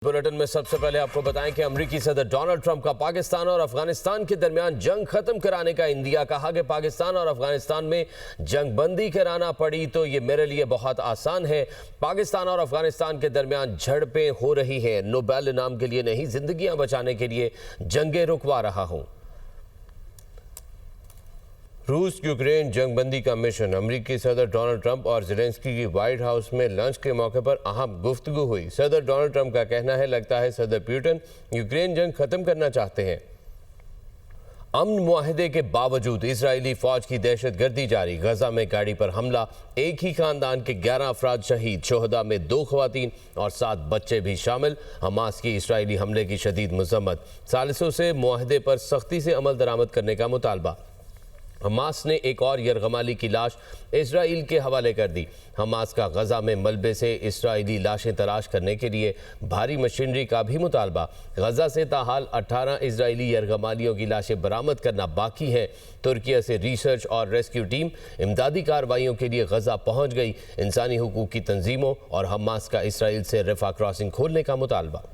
Bulletin में सबसे पहले आपको बताएं कि अमेरिकी सदर डोनाल्ड ट्रंप का पाकिस्तान और अफगानिस्तान के दरमियान जंग खत्म कराने का इंदिया। कहा कि पाकिस्तान और अफगानिस्तान में जंग बंदी कराना पड़ी तो ये मेरे लिए बहुत आसान है। पाकिस्तान और अफगानिस्तान के दरमियान झड़पें हो रही हैं, नोबेल इनाम के लिए नहीं, जिंदगियां बचाने के लिए जंगें रुकवा रहा हूं। रूस यूक्रेन जंगबंदी का मिशन। अमेरिकी सदर डोनाल्ड ट्रंप और ज़ेलेंस्की की व्हाइट हाउस में लंच के मौके पर अहम गुफ्तगू हुई। सदर डोनाल्ड ट्रंप का कहना है, लगता है सदर पुतिन यूक्रेन जंग खत्म करना चाहते हैं। अमन मुआहदे के बावजूद इजरायली फौज की दहशतगर्दी जारी। गजा में गाड़ी पर हमला, एक ही खानदान के 11 अफराद शहीद, शोहदा में 2 खवातीन और 7 बच्चे भी शामिल। हमास की इजरायली हमले की शदीद मजम्मत। सालिसों से मुआहदे पर सख्ती से अमल दरामद करने का मुतालबा। हमास ने एक और यरगमाली की लाश इजराइल के हवाले कर दी। हमास का गजा में मलबे से इजरायली लाशें तलाश करने के लिए भारी मशीनरी का भी मुतालबा। गजा से ताहाल 18 इजरायली यरगमालियों की लाशें बरामद करना बाकी है। तुर्किया से रिसर्च और रेस्क्यू टीम इमदादी कार्रवाइयों के लिए गजा पहुंच गई। इंसानी हुकूक की तंजीमों और हमास का इसराइल से रफा क्रॉसिंग खोलने का मुतालबा।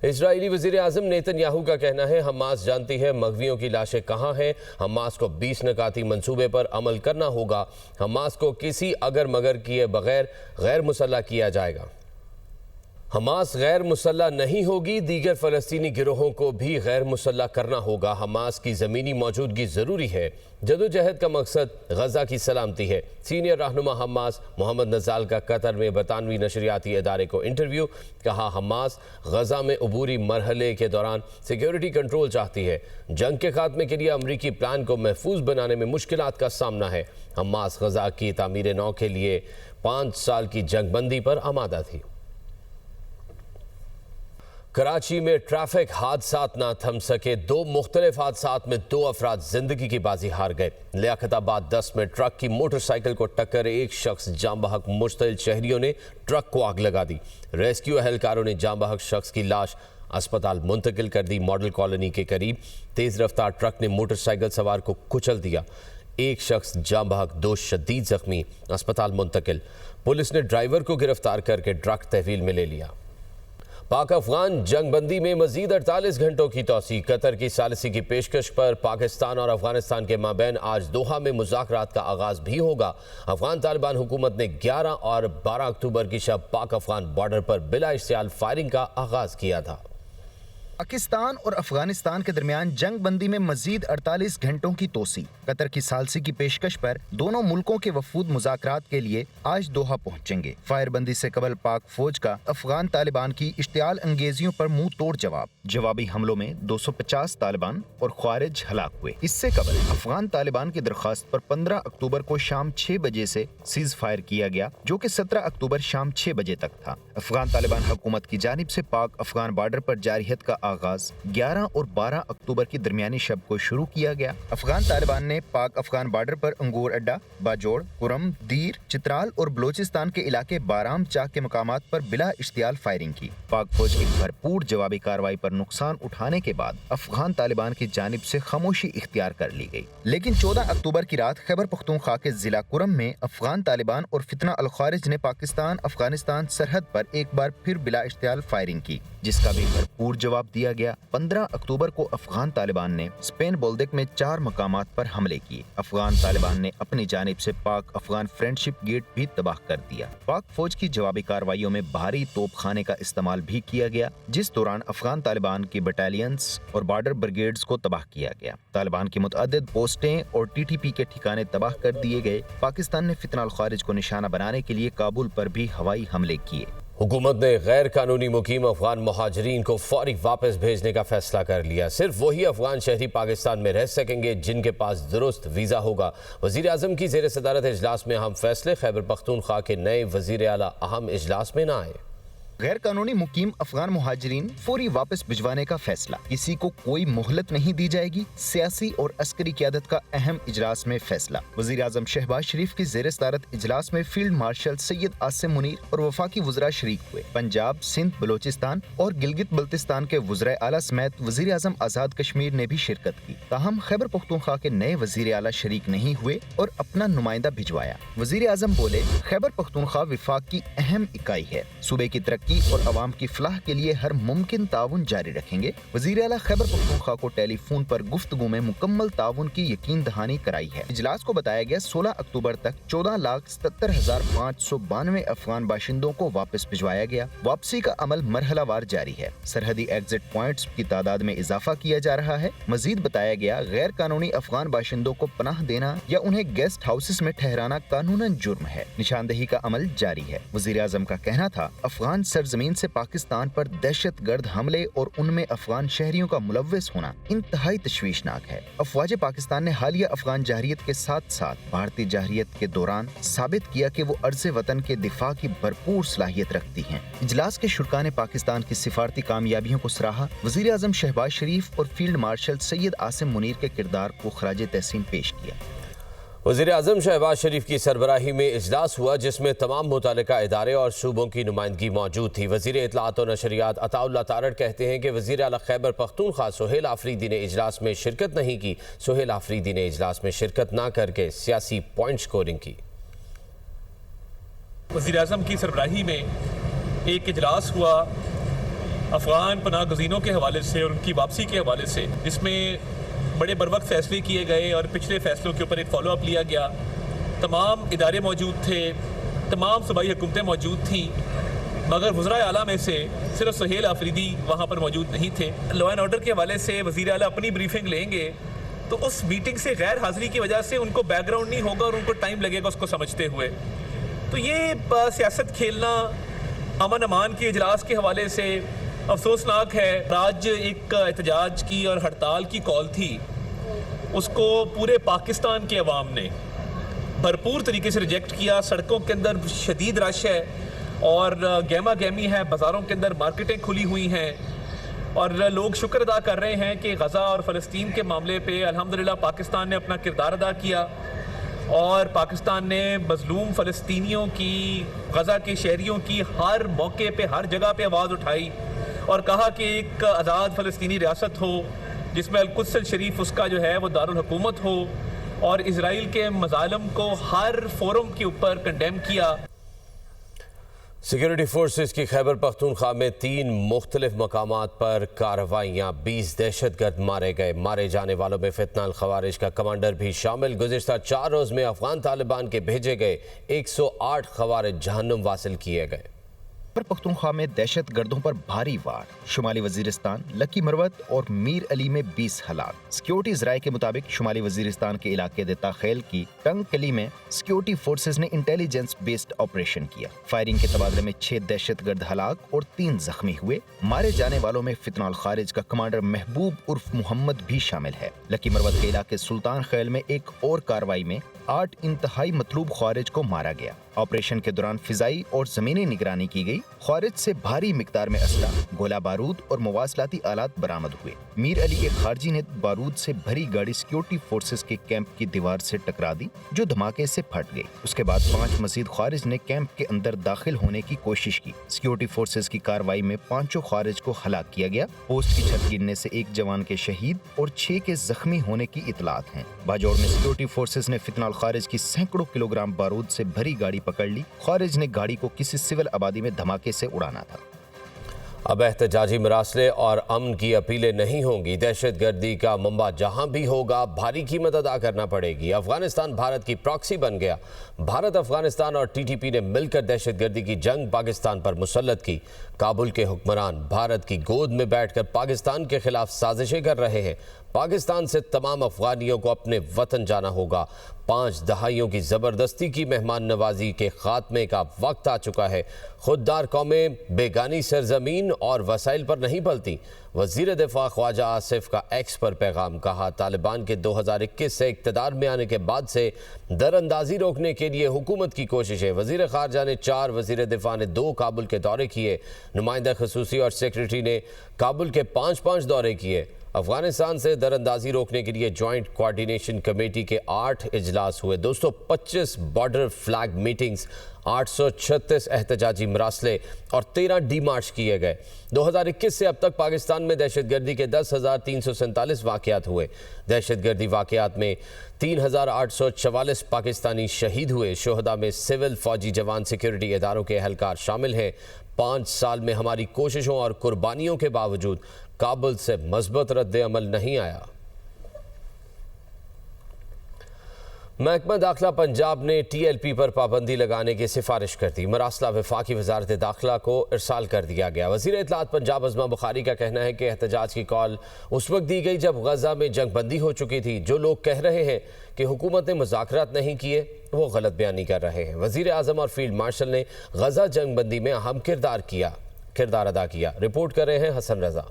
इजरायली वज़ीर आज़म नेतन्याहू का कहना है, हमास जानती है मगवियों की लाशें कहाँ हैं। हमास को 20 नकाती मंसूबे पर अमल करना होगा। हमास को किसी अगर मगर किए बगैर गैर मुसल्लह किया जाएगा। हमास गैर मुसल्लह नहीं होगी, दीगर फ़लस्तीनी गिरोहों को भी गैर मुसल्लह करना होगा। हमास की ज़मीनी मौजूदगी ज़रूरी है। जदोजहद का मकसद गजा की सलामती है। सीनियर रहनुमा हमास मोहम्मद नज़ाल का कतर में बरतानवी नशरियाती इदारे को इंटरव्यू। कहा, हमास गजा में अबूरी मरहले के दौरान सिक्योरिटी कंट्रोल चाहती है। जंग के खात्मे के लिए अमरीकी प्लान को महफूज बनाने में मुश्किलात का सामना है। हमास गजा की तामीर नौ के लिए 5 साल की जंगबंदी पर आमादा थी। कराची में ट्रैफिक हादसात ना थम सके। 2 मुख्तलिफ हादसात में 2 अफराद जिंदगी की बाजी हार गए। लियाकताबाद 10 में ट्रक की मोटरसाइकिल को टक्कर, एक शख्स जाम बहक। मुश्तइल शहरियों ने ट्रक को आग लगा दी। रेस्क्यू एहलकारों ने जाम बहक शख्स की लाश अस्पताल मुंतकिल कर दी। मॉडल कॉलोनी के करीब तेज रफ्तार ट्रक ने मोटरसाइकिल सवार को कुचल दिया। एक शख्स जाम बहक, 2 शदीद जख्मी, अस्पताल मुंतकिल। पुलिस ने ड्राइवर को गिरफ्तार करके ट्रक तहवील में ले लिया। पाक अफगान जंगबंदी में मजीद 48 घंटों की तौसी। कतर की सालिसी की पेशकश पर पाकिस्तान और अफगानिस्तान के माबैन आज दोहा में मुज़ाकरात का आगाज भी होगा। अफगान तालिबान हुकूमत ने 11 और 12 अक्टूबर की शब पाक अफगान बॉर्डर पर बिला इश्तियाल फायरिंग का आगाज किया था। पाकिस्तान और अफगानिस्तान के दरमियान जंग बंदी में मजीद 48 घंटों की तोसी। कतर की सालसी की पेशकश पर दोनों मुल्कों के वफूद मुज़ाकरात के लिए आज दोहा पहुंचेंगे। फायरबंदी से कबल पाक फौज का अफगान तालिबान की इश्तियाल अंगेजियों पर मुंह तोड़ जवाब। जवाबी हमलों में 250 तालिबान और ख्वारिज हलाक हुए। इससे कबल अफगान तालिबान की दरख्वास्त पर 15 अक्टूबर को शाम 6 बजे से सीज फायर किया गया, जो कि 17 अक्टूबर शाम 6 बजे तक था। अफगान तालिबान हुकूमत की जानिब से पाक अफगान बॉर्डर पर जारियत का आगाज 11 और 12 अक्टूबर की दरमियानी शब को शुरू किया गया। अफगान तालिबान ने पाक अफगान बॉर्डर पर अंगूर अड्डा, बाजोड़, कुरम, दीर, चित्राल और बलोचिस्तान के इलाके बाराम चाक के मकामात पर बिला इश्तियाल फायरिंग की। पाक फौज की भरपूर जवाबी कार्रवाई पर नुकसान उठाने के बाद अफगान तालिबान की जानिब से खामोशी इख्तियार कर ली गई। लेकिन 14 अक्टूबर की रात खैबर पख्तूनख्वा के जिला कुरम में अफगान तालिबान और फितना अल खारिज ने पाकिस्तान अफगानिस्तान सरहद पर एक बार फिर बिला इश्तियाल फायरिंग की, जिसका भी भरपूर जवाब दिया गया। 15 अक्टूबर को अफगान तालिबान ने स्पेन बोल्देक में 4 मकामात पर हमले किए। अफगान तालिबान ने अपनी जानिब से पाक अफगान फ्रेंडशिप गेट भी तबाह कर दिया। पाक फौज की जवाबी कार्रवाइयों में भारी तोपखाने का इस्तेमाल भी किया गया, जिस दौरान अफगान तालिबान की बटालियंस और बॉर्डर ब्रिगेड्स को तबाह किया गया। तालिबान की मुतअद्दिद पोस्टें और TTP के ठिकाने तबाह कर दिए गए। पाकिस्तान ने फितना अल खारिज को निशाना बनाने के लिए काबुल पर भी हवाई हमले किए। हुकूमत ने गैर कानूनी मुकीम अफगान मुहाजिरीन को फौरी वापस भेजने का फैसला कर लिया। सिर्फ वही अफगान शहरी पाकिस्तान में रह सकेंगे जिनके पास दुरुस्त वीज़ा होगा। वज़ीर आज़म की ज़ेर सदारत इजलास में अहम फैसले। खैबर पख्तूनख्वा के नए वज़ीर आला अहम इजलास में न आए। गैर कानूनी मुकीम अफगान मुहाजिरीन फौरी वापस भिजवाने का फैसला। किसी को कोई मोहलत नहीं दी जाएगी। सियासी और अस्करी क़यादत का अहम इजलास में फैसला। वज़ीर आज़म शहबाज शरीफ की ज़ेर सदारत इजलास में फील्ड मार्शल सैयद आसिम मुनीर और वफाकी वज़रा शरीक हुए। पंजाब, सिंध, बलोचिस्तान और गिलगित बल्तिस्तान के वज़रा आला समेत वज़ीर आज़म आज़ाद कश्मीर ने भी शिरकत की। ताहम खैबर पख्तूनख्वा के नए वज़ीर आला शरीक नहीं हुए और अपना नुमाइंदा भिजवाया। वज़ीर आज़म बोले, खैबर पख्तूनख्वा विफाक की अहम इकाई है। सूबे की तरक्की तरक्की और अवाम की फलाह के लिए हर मुमकिन ताउन जारी रखेंगे। वज़ीर आला खैबर पख्तूनख्वा को टेलीफोन पर गुफ्तगू में मुकम्मल ताउन की यकीन दहानी कराई है। इजलास को बताया गया 16 अक्टूबर तक 14,77,592 अफगान बाशिंदों को वापस भिजवाया गया। वापसी का अमल मरहलावार जारी है। सरहदी एग्जिट पॉइंट्स की तादाद में इजाफा किया जा रहा है। मजीद बताया गया गैर कानूनी अफगान बाशिंदों को पनाह देना या उन्हें गेस्ट हाउसेस में ठहराना कानूनन जुर्म है। निशानदही का अमल जारी है। वज़ीर आज़म का कहना था अफगान सरजमीन से पाकिस्तान पर दहशतगर्द हमले और उनमें अफगान शहरियों का मुलव्वस होना इंतहाई तशवीशनाक है। अफवाज पाकिस्तान ने हालिया अफगान जाहिरियत के साथ साथ भारतीय जाहिरियत के दौरान साबित किया कि वो अर्ज़ वतन के दिफा की भरपूर सलाहियत रखती हैं। इजलास के शुरा ने पाकिस्तान की सिफारती कामयाबियों को सराहा। वज़ीर आज़म शहबाज शरीफ और फील्ड मार्शल सैयद आसिम मुनीर के किरदार को खराज तहसीन पेश किया। वज़ीर आज़म शहबाज शरीफ की सरबराही में इजलास हुआ जिसमें तमाम मुतालिका इदारे और सूबों की नुमाइंदगी मौजूद थी। वज़ीर इत्तलात और नशरियात अताउल्लाह तारड़ कहते हैं कि वज़ीर आला खैबर पख्तूनख्वा सुहेल आफरीदी ने इजलास में शिरकत नहीं की। सुहेल आफरीदी ने इजलास में शिरकत न करके सियासी पॉइंट स्कोरिंग की। वज़ीर आज़म की सरबराही में एक इजलास हुआ अफ़गान पनाह गज़ीनों के हवाले से और उनकी वापसी के हवाले से, जिसमें बड़े बरवक्त फ़ैसले किए गए और पिछले फ़ैसलों के ऊपर एक फ़ॉलो अप लिया गया। तमाम इदारे मौजूद थे, तमाम सूबाई हुकूमतें मौजूद थीं, मगर वज़राए आला में से सिर्फ सुहेल आफरीदी वहाँ पर मौजूद नहीं थे। लॉ एंड ऑर्डर के हवाले से वज़ीर आला अपनी ब्रीफिंग लेंगे तो उस मीटिंग से गैर हाज़िरी की वजह से उनको बैकग्राउंड नहीं होगा और उनको टाइम लगेगा उसको समझते हुए। तो ये सियासत खेलना अमन अमान के इजलास के हवाले से अफसोसनाक है। आज एक एहतजाज की और हड़ताल की कॉल थी, उसको पूरे पाकिस्तान के अवाम ने भरपूर तरीके से रिजेक्ट किया। सड़कों के अंदर शदीद रश है और गहमा गहमी है, बाज़ारों के अंदर मार्केटें खुली हुई हैं और लोग शुक्र अदा कर रहे हैं कि गज़ा और फ़लस्तीन के मामले पे अल्हम्दुलिल्लाह पाकिस्तान ने अपना किरदार अदा किया और पाकिस्तान ने मज़लूम फ़लस्तीनियों की, गज़ा के शहरियों की हर मौके पे, हर जगह पे आवाज़ उठाई और कहा कि एक आज़ाद फ़लस्तीनी रियासत हो जिसमें अल-कुद्स शरीफ उसका जो है वो दारुल हुकूमत हो, और इजराइल के मज़ालिम को हर फोरम के ऊपर कंडेम किया। सिक्योरिटी फोर्सेस की खैबर पख्तूनख्वा में 3 मुख्तलिफ मकामात पर कार्रवाइयाँ, 20 दहशतगर्द मारे गए। मारे जाने वालों में फितना अल खवारिज का कमांडर भी शामिल। गुज़िश्ता 4 रोज़ में अफगान तालिबान के भेजे गए 108 खवारिज जहन्नुम वासिल किए गए। खैबर पख्तूनख्वा में दहशत गर्दों पर भारी वार। शुमाली वजीरिस्तान, लकी मरवत और मीर अली में 20 हलाक। सिक्योरिटी ज़राए के मुताबिक शुमाली वजीरिस्तान के इलाके देता खेल की टंग कली में सिक्योरिटी फोर्सेज ने इंटेलिजेंस बेस्ड ऑपरेशन किया। फायरिंग के तबादले में 6 दहशतगर्द हलाक और 3 जख्मी हुए। मारे जाने वालों में फितना अल खारिज का कमांडर महबूब उर्फ मोहम्मद भी शामिल है। लकी मरवत के इलाके सुल्तान खेल में एक और कार्रवाई में 8 इंतहाई मतलूब खारिज को मारा गया। ऑपरेशन के दौरान फिजाई और जमीनी निगरानी की गई। खारिज से भारी मिकदार में असला, गोला बारूद और मवासलाती आलात बरामद हुए। मीर अली के खारजी ने बारूद से भरी गाड़ी सिक्योरिटी फोर्सेस के कैंप की दीवार से टकरा दी, जो धमाके से फट गई। उसके बाद 5 मजीद खारिज ने कैंप के अंदर दाखिल होने की कोशिश की। सिक्योरिटी फोर्सेस की कार्रवाई में 5 खारिज को हलाक किया गया। पोस्ट की छत गिरने से 1 जवान के शहीद और 6 के जख्मी होने की इतलात हैं। बाजौड़ में सिक्योरिटी फोर्सेस ने फितना अल खारिज की सैकड़ों किलोग्राम बारूद से भरी गाड़ी पकड़ ली। खारिज ने गाड़ी को किसी सिविल आबादी में धमाके से उड़ाना था। अब एहतजाजी मरासले और अमन की अपीलें नहीं होंगी। दहशत गर्दी का मंबा जहां भी होगा भारी कीमत अदा करना पड़ेगी। अफगानिस्तान भारत की प्रॉक्सी बन गया। भारत, अफगानिस्तान और टीटीपी ने मिलकर दहशत गर्दी की जंग पाकिस्तान पर मुसल्लत की। काबुल के हुक्मरान भारत की गोद में बैठकर पाकिस्तान के खिलाफ साजिशें कर रहे हैं। पाकिस्तान से तमाम अफगानियों को अपने वतन जाना होगा। 5 दहाइयों की ज़बरदस्ती की मेहमान नवाजी के खात्मे का वक्त आ चुका है। खुददार कौमें बेगानी सरजमीन और वसाइल पर नहीं पलती। वज़ीर दिफा ख्वाजा आसिफ का एक्स पर पैगाम। कहा, तालिबान के 2021 से इक़्तिदार में आने के बाद से दरअंदाजी रोकने के लिए हुकूमत की कोशिशें। वज़ीर ख़ारजा ने 4, वज़ीर दिफा ने 2 काबुल के दौरे किए। नुमाइंदा ख़ुसूसी और सेक्रेटरी ने काबुल के 5-5 दौरे किए। अफगानिस्तान से दरअंदाजी रोकने के लिए जॉइंट कोऑर्डिनेशन कमेटी के 8 इजलास हुए। 225 बॉर्डर फ्लैग मीटिंग्स, 836 एहतजाजी मरासले और 13 डी मार्च किए गए। 2021 से अब तक पाकिस्तान में दहशतगर्दी के 10,347 वाक़यात हुए। दहशतगर्दी वाक़यात में 3,844 पाकिस्तानी शहीद हुए। शोहदा में सिविल, फौजी जवान, सिक्योरिटी इदारों के अहलकार शामिल हैं। 5 سال میں ہماری کوششوں اور قربانیوں کے باوجود کابل سے مثبت رد عمل نہیں آیا۔ محکمہ داخلہ پنجاب نے ٹی ایل پی پر پابندی لگانے کی سفارش کر دی۔ مراسلہ وفاقی وزارت داخلہ کو ارسال کر دیا گیا۔ وزیر اطلاعات پنجاب عظمہ بخاری کا کہنا ہے کہ احتجاج کی کال اس وقت دی گئی جب غزہ میں جنگ بندی ہو چکی تھی۔ جو لوگ کہہ رہے ہیں کہ حکومت نے مذاکرات نہیں کیے وہ غلط بیانی کر رہے ہیں۔ وزیر اعظم اور فیلڈ مارشل نے غزہ جنگ بندی میں اہم کردار ادا کیا۔ رپورٹ کر رہے ہیں حسن رضا۔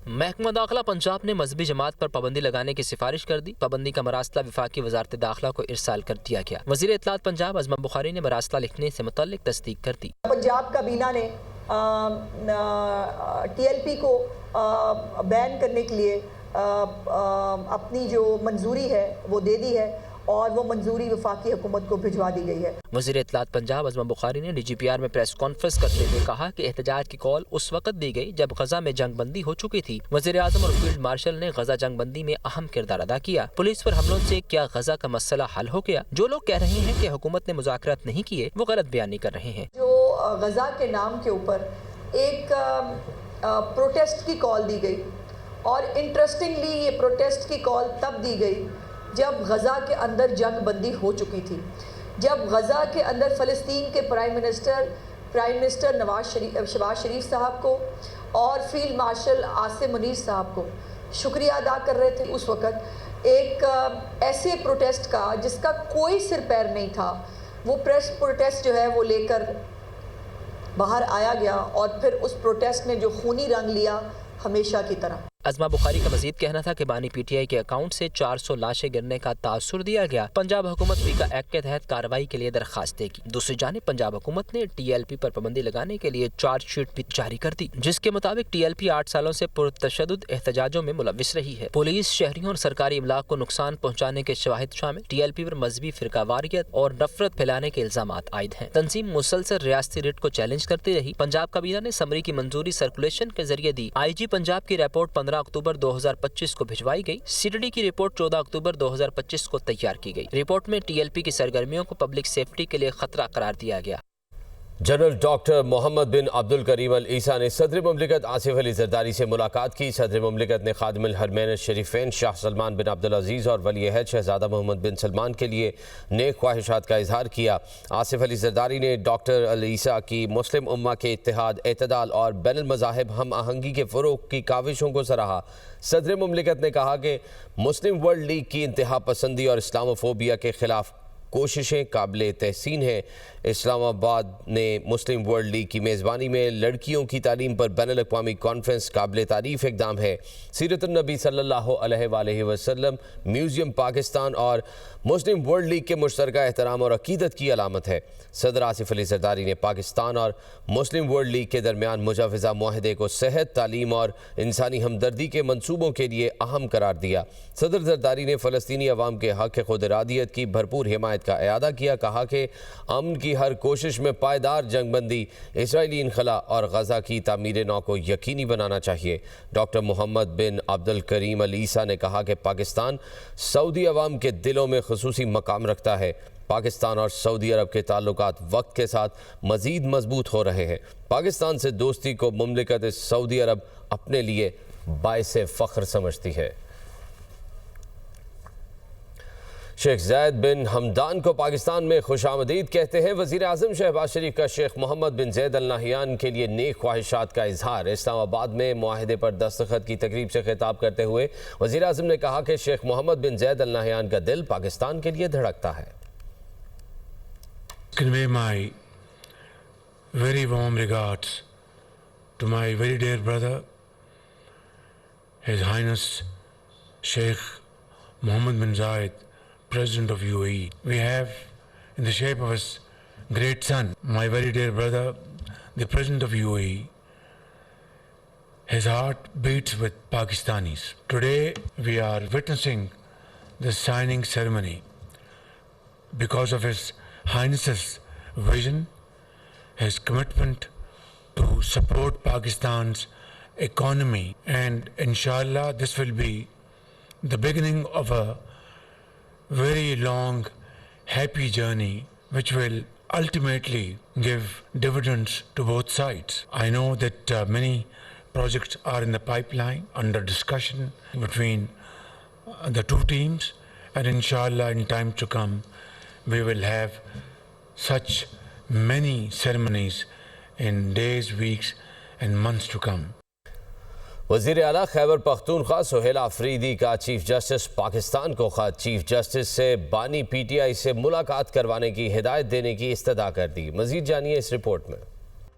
محکمہ داخلہ پنجاب نے مذہبی جماعت پر پابندی لگانے کی سفارش کر دی۔ پابندی کا مراسلہ وفاقی وزارت داخلہ کو ارسال کر دیا گیا۔ وزیر اطلاعات پنجاب عظمہ بخاری نے مراسلہ لکھنے سے متعلق تصدیق کر دی۔ پنجاب کابینہ نے ٹی ایل پی کو بین کرنے کے لیے اپنی جو منظوری ہے وہ دے دی ہے اور وہ منظوری وفاقی حکومت کو بھجوا دی گئی ہے۔ وزیر اطلاعات پنجاب عظمہ بخاری نے ڈی جی پی آر میں پریس کانفرنس کرتے ہوئے کہا کہ احتجاج کی کال اس وقت دی گئی جب غزہ میں جنگ بندی ہو چکی تھی۔ وزیر اعظم اور فیلڈ مارشل نے غزہ جنگ بندی میں اہم کردار ادا کیا۔ پولیس پر حملوں سے کیا غزہ کا مسئلہ حل ہو گیا؟ جو لوگ کہہ رہے ہیں کہ حکومت نے مذاکرات نہیں کیے وہ غلط بیانی کر رہے ہیں۔ جو غزہ کے نام کے اوپر ایک پروٹیسٹ کی کال دی گئی اور انٹرسٹنگلی یہ پروٹیسٹ کی کال تب دی گئی جب غزہ کے اندر جنگ بندی ہو چکی تھی، جب غزہ کے اندر فلسطین کے پرائم منسٹر شہباز شریف صاحب کو اور فیلڈ مارشل عاصم منیر صاحب کو شکریہ ادا کر رہے تھے۔ اس وقت ایک ایسے پروٹیسٹ کا جس کا کوئی سر پیر نہیں تھا، وہ پروٹیسٹ جو ہے وہ لے کر باہر آیا گیا اور پھر اس پروٹیسٹ نے جو خونی رنگ لیا ہمیشہ کی طرح۔ عظمہ بخاری کا مزید کہنا تھا کہ بانی پی ٹی آئی کے اکاؤنٹ سے 400 لاشیں گرنے کا تاثر دیا گیا۔ پنجاب حکومت فیکا ایکٹ کے تحت کارروائی کے لیے درخواست دے گی۔ دوسری جانب پنجاب حکومت نے ٹی ایل پی پر پابندی لگانے کے لیے چارج شیٹ بھی جاری کر دی، جس کے مطابق ٹی ایل پی 8 سالوں سے پرتشدد احتجاجوں میں ملوث رہی ہے۔ پولیس، شہریوں اور سرکاری املاک کو نقصان پہنچانے کے شواہد شامل۔ ٹی ایل پی پر مذہبی فرقہ واریت اور نفرت پھیلانے کے الزامات عائد ہیں۔ تنظیم مسلسل ریاستی ریٹ کو چیلنج کرتی رہی۔ پنجاب کابینہ نے سمری کی منظوری سرکولیشن کے ذریعے دی۔ آئی جی پنجاب کی رپورٹ 15 اکتوبر 2025 کو بھجوائی گئی۔ سی ڈی ڈی کی رپورٹ 14 اکتوبر 2025 کو تیار کی گئی۔ رپورٹ میں ٹی ایل پی کی سرگرمیوں کو پبلک سیفٹی کے لیے خطرہ قرار دیا گیا۔ جنرل ڈاکٹر محمد بن عبد الکریم العیسیٰ نے صدر مملکت آصف علی زرداری سے ملاقات کی۔ صدر مملکت نے خادم الحرمین الشریفین شاہ سلمان بن عبدالعزیز اور ولی عہد شہزادہ محمد بن سلمان کے لیے نیک خواہشات کا اظہار کیا۔ آصف علی زرداری نے ڈاکٹر العیسیٰ کی مسلم امہ کے اتحاد، اعتدال اور بین المذاہب ہم آہنگی کے فروغ کی کاوشوں کو سراہا۔ صدر مملکت نے کہا کہ مسلم ورلڈ لیگ کی انتہا پسندی اور اسلاموفوبیا کے خلاف کوششیں قابل تحسین ہیں۔ اسلام آباد نے مسلم ورلڈ لیگ کی میزبانی میں لڑکیوں کی تعلیم پر بین الاقوامی کانفرنس قابل تعریف اقدام ہے۔ سیرت النبی صلی اللہ علیہ وآلہ وسلم میوزیم پاکستان اور مسلم ورلڈ لیگ کے مشترکہ احترام اور عقیدت کی علامت ہے۔ صدر آصف علی زرداری نے پاکستان اور مسلم ورلڈ لیگ کے درمیان مجوزہ معاہدے کو صحت، تعلیم اور انسانی ہمدردی کے منصوبوں کے لیے اہم قرار دیا۔ صدر زرداری نے فلسطینی عوام کے حق خود ارادیت کی بھرپور حمایت کا اعادہ کیا۔ کہا کہ امن کی ہر کوشش میں پائیدار جنگ بندی، اسرائیلی انخلا اور غزہ کی تعمیر نو کو یقینی بنانا چاہیے۔ ڈاکٹر محمد بن عبد الکریم العیسیٰ نے کہا کہ پاکستان سعودی عوام کے دلوں میں خصوصی مقام رکھتا ہے۔ پاکستان اور سعودی عرب کے تعلقات وقت کے ساتھ مزید مضبوط ہو رہے ہیں۔ پاکستان سے دوستی کو مملکت سعودی عرب اپنے لیے باعث فخر سمجھتی ہے۔ شیخ زید بن حمدان کو پاکستان میں خوش آمدید کہتے ہیں وزیر اعظم شہباز شریف کا شیخ محمد بن زید ال نہیان کے لیے نیک خواہشات کا اظہار۔ اسلام آباد میں معاہدے پر دستخط کی تقریب سے خطاب کرتے ہوئے وزیر اعظم نے کہا کہ شیخ محمد بن زید ال نہیان کا دل پاکستان کے لیے دھڑکتا ہے۔ Convey my very warm regards to my very dear brother, His Highness Sheikh Mohammed bin Zayed, President of UAE. We have in the shape of his great son, my very dear brother, the President of UAE. His heart beats with Pakistanis. Today we are witnessing the signing ceremony because of His Highness's vision, his commitment to support Pakistan's economy, and inshallah this will be the beginning of a very long, happy journey which will ultimately give dividends to both sides. I know that many projects are in the pipeline under discussion between the two teams, and inshallah in time to come we will have such many ceremonies in days, weeks and months to come. وزیر اعلیٰ خیبر پختونخوا سہیل آفریدی کا chief justice Pakistan کو خط، chief justice سے بانی P T I سے ملاقات کروانے کی ہدایت دینے کی استدعا کر دی۔ مزید جانیے اس رپورٹ میں۔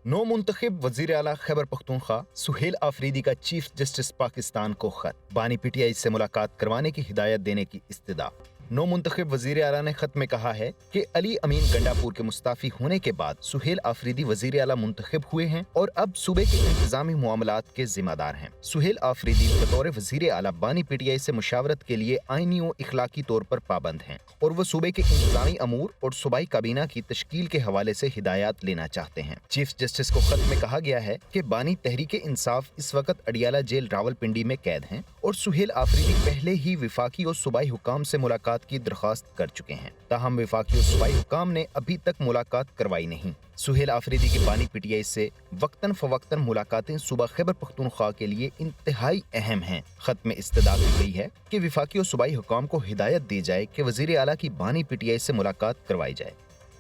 نو منتخب وزیر اعلیٰ خیبر پختونخوا سہیل آفریدی کا چیف جسٹس پاکستان کو خط، بانی پی ٹی آئی سے ملاقات کروانے کی ہدایت دینے کی استدعا۔ نو منتخب وزیر اعلیٰ نے خط میں کہا ہے کہ علی امین گنڈاپور کے مستعفی ہونے کے بعد سہیل آفریدی وزیر اعلیٰ منتخب ہوئے ہیں اور اب صوبے کے انتظامی معاملات کے ذمہ دار ہیں۔ سہیل آفریدی بطور وزیر اعلیٰ بانی پی ٹی آئی سے مشاورت کے لیے آئینی و اخلاقی طور پر پابند ہیں اور وہ صوبے کے انتظامی امور اور صوبائی کابینہ کی تشکیل کے حوالے سے ہدایات لینا چاہتے ہیں۔ چیف جسٹس کو خط میں کہا گیا ہے کہ بانی تحریک انصاف اس وقت اڈیالہ جیل راولپنڈی میں قید ہیں اور سہیل آفریدی پہلے ہی وفاقی اور صوبائی حکام سے ملاقات کی درخواست کر چکے ہیں، تاہم وفاقی اور صوبائی حکام نے ابھی تک ملاقات کروائی نہیں۔ سہیل آفریدی کی بانی پی ٹی آئی سے وقتاً فوقتاً ملاقاتیں صوبہ خیبر پختونخوا کے لیے انتہائی اہم ہیں۔ خط میں استدعا کی گئی ہے کہ وفاقی اور صوبائی حکام کو ہدایت دی جائے کہ وزیر اعلیٰ کی بانی پی ٹی آئی سے ملاقات کروائی جائے۔